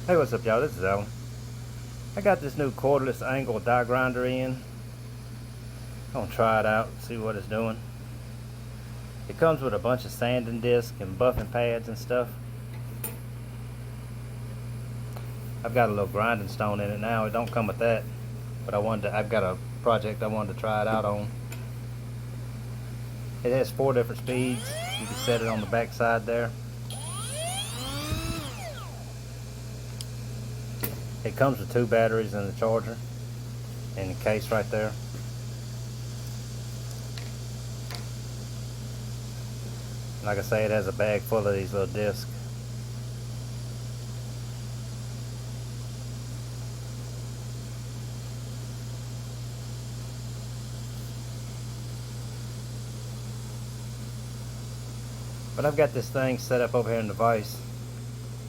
Hey, what's up, y'all? This is Alan. I got this new cordless angle die grinder in. I'm gonna try it out and see what it's doing. It comes with a bunch of sanding discs and buffing pads and stuff. I've got a little grinding stone in it now. It don't come with that, but I've got a project I wanted to try it out on. It has 4 different speeds. You can set it on the back side there. It comes with 2 batteries and a charger in the case right there. Like I say, it has a bag full of these little discs. But I've got this thing set up over here in the vise,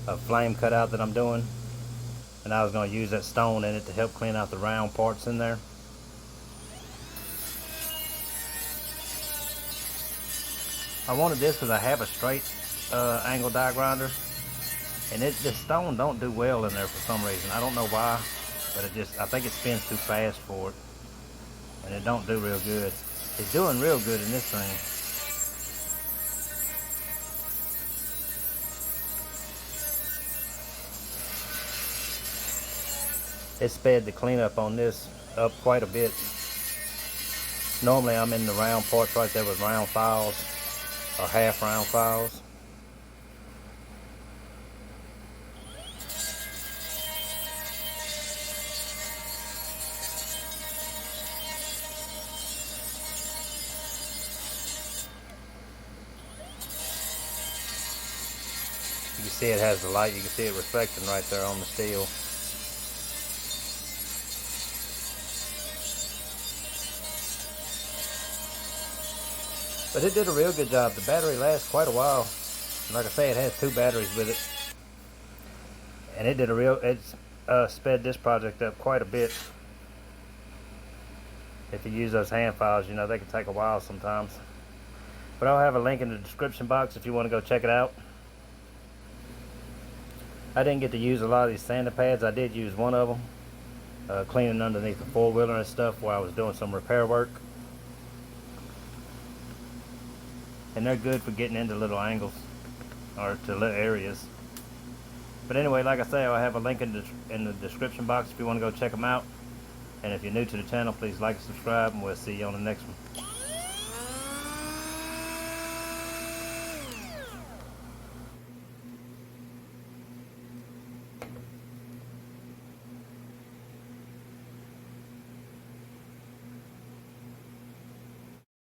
a flame cutout that I'm doing, and I was going to use that stone in it to help clean out the round parts in there. I wanted this because I have a straight angle die grinder, and the stone don't do well in there for some reason. I don't know why, but I think it spins too fast for it, and it don't do real good. It's doing real good in this thing. It sped the cleanup on this up quite a bit. Normally I'm in the round parts right there with round files or half round files. You can see it has the light. You can see it reflecting right there on the steel. But it did a real good job. The battery lasts quite a while. Like I say, it has 2 batteries with it, and it's sped this project up quite a bit. If you use those hand files, you know they can take a while sometimes. But I'll have a link in the description box if you want to go check it out. I didn't get to use a lot of these sanding pads. I did use one of them, cleaning underneath the 4-wheeler and stuff while I was doing some repair work. And they're good for getting into little angles or to little areas. But anyway, like I say, I'll have a link in the description box if you want to go check them out. And if you're new to the channel, please like and subscribe, and we'll see you on the next one.